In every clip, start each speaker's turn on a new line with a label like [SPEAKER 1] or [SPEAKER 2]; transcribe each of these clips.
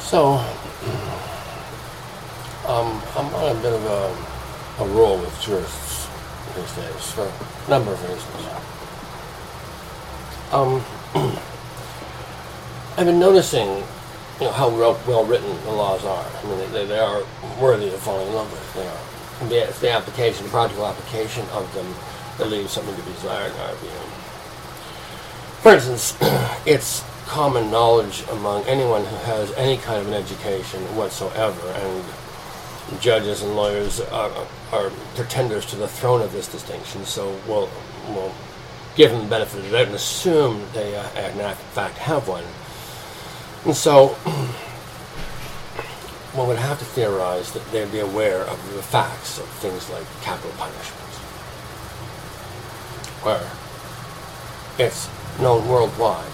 [SPEAKER 1] So, I'm on a bit of a roll with jurists these days for a number of reasons. I've been noticing, how well written the laws are. I mean, they are worthy of falling in love with. They are. And it's the application, the practical application of them that leaves something to be desired in our view. For instance, it's common knowledge among anyone who has any kind of an education whatsoever, and judges and lawyers are pretenders to the throne of this distinction, so we'll give them the benefit of the doubt and assume they in fact have one. And so one would have to theorize that they'd be aware of the facts of things like capital punishment, where it's known worldwide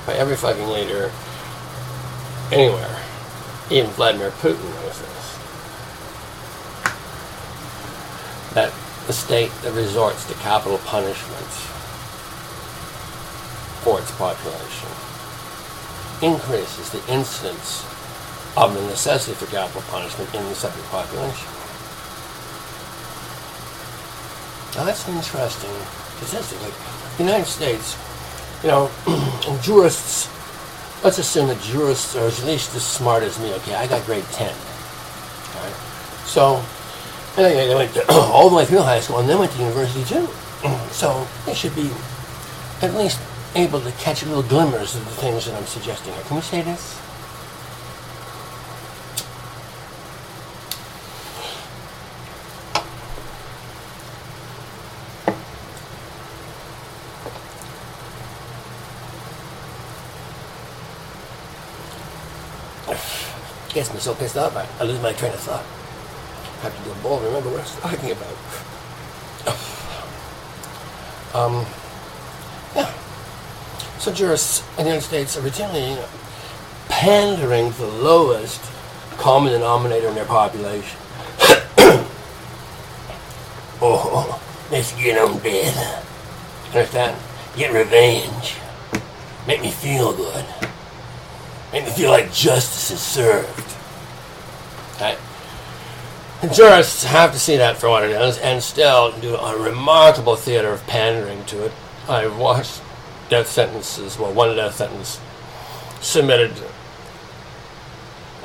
[SPEAKER 1] by every fucking leader anywhere. Even Vladimir Putin knows this. That the state that resorts to capital punishment for its population increases the incidence of the necessity for capital punishment in the subject population. Now that's an interesting statistic. Like the United States, jurists, let's assume that jurists are at least as smart as me. Okay, I got grade 10. All right? So, and they went all the way through high school and then went to university too. So they should be at least able to catch little glimmers of the things that I'm suggesting here. Can we say this? Gets me so pissed off, I lose my train of thought. I have to do a ball, remember what I was talking about. Yeah. So jurists in the United States are routinely pandering to the lowest common denominator in their population. Oh, let's get them dead. Understand? Get revenge. Make me feel good. Make me feel like justice is served. Right? And jurists have to see that for what it is and still do a remarkable theater of pandering to it. I've watched death sentences, one death sentence submitted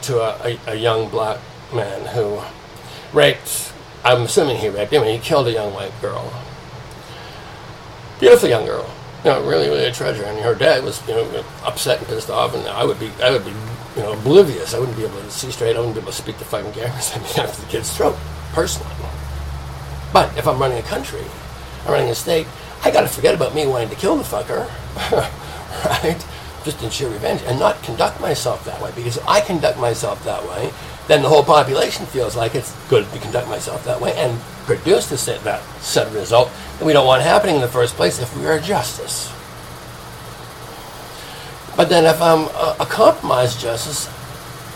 [SPEAKER 1] to a young black man who raped, I'm assuming he raped him, he killed a young white girl. Beautiful young girl. Really, really a treasure. And her dad was, upset and pissed off, and I would be, oblivious. I wouldn't be able to see straight. I wouldn't be able to speak to fucking cameras. I'd be after the kid's throat, personally. But if I'm running a country, I'm running a state, I got to forget about me wanting to kill the fucker, right? Just in sheer revenge, and not conduct myself that way. Because if I conduct myself that way, then the whole population feels like it's good to conduct myself that way and produce that set result that we don't want happening in the first place if we are justice. But then if I'm a compromised justice,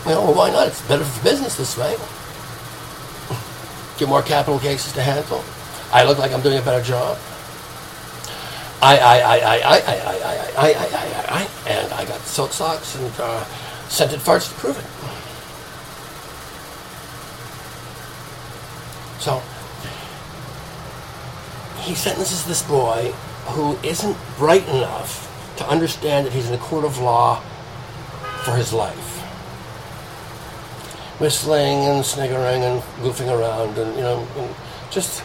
[SPEAKER 1] why not? It's better for business this way. Get more capital cases to handle. I look like I'm doing a better job. And I got silk socks and scented farts to prove it. So, he sentences this boy who isn't bright enough to understand that he's in a court of law for his life. Whistling and sniggering and goofing around and, just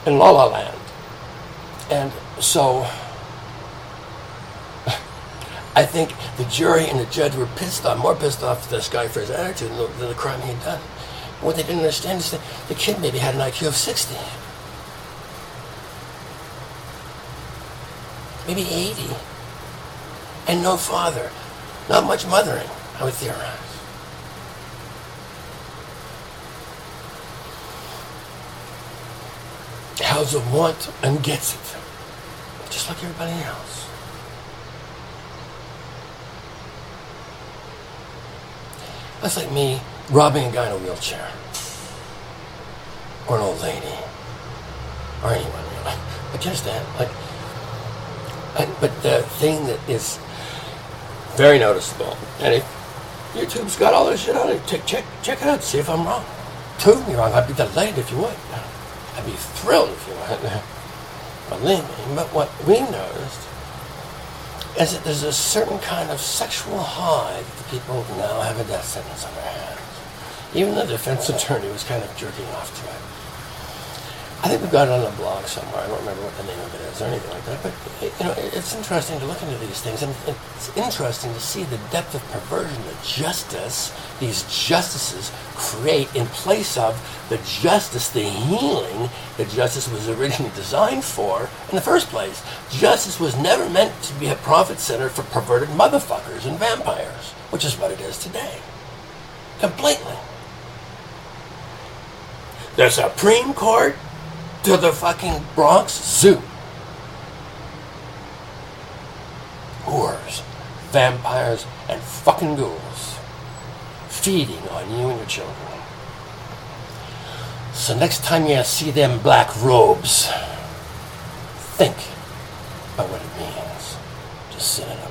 [SPEAKER 1] in La La Land. And so, I think the jury and the judge were more pissed off to this guy for his attitude than the crime he'd done. What they didn't understand is that the kid maybe had an IQ of 60. Maybe 80. And no father. Not much mothering, I would theorize. Has a want and gets it. Just like everybody else. That's like me robbing a guy in a wheelchair. Or an old lady. Or anyone, really. But you understand, but the thing that is Very noticeable. And if YouTube's got all this shit on it, check it out, see if I'm wrong. Prove me wrong. I'd be delighted if you would. I'd be thrilled if you would. Believe me. But what we noticed is that there's a certain kind of sexual high that the people now have a death sentence on their hands. Even the defense attorney was kind of jerking off to it. I think we've got it on a blog somewhere. I don't remember what the name of it is or anything like that. But, it's interesting to look into these things. And it's interesting to see the depth of perversion that these justices create in place of the justice, the healing that justice was originally designed for in the first place. Justice was never meant to be a profit center for perverted motherfuckers and vampires, which is what it is today. Completely. The Supreme Court to the fucking Bronx Zoo. Whores, vampires, and fucking ghouls feeding on you and your children. So next time you see them black robes, think about what it means to sit in a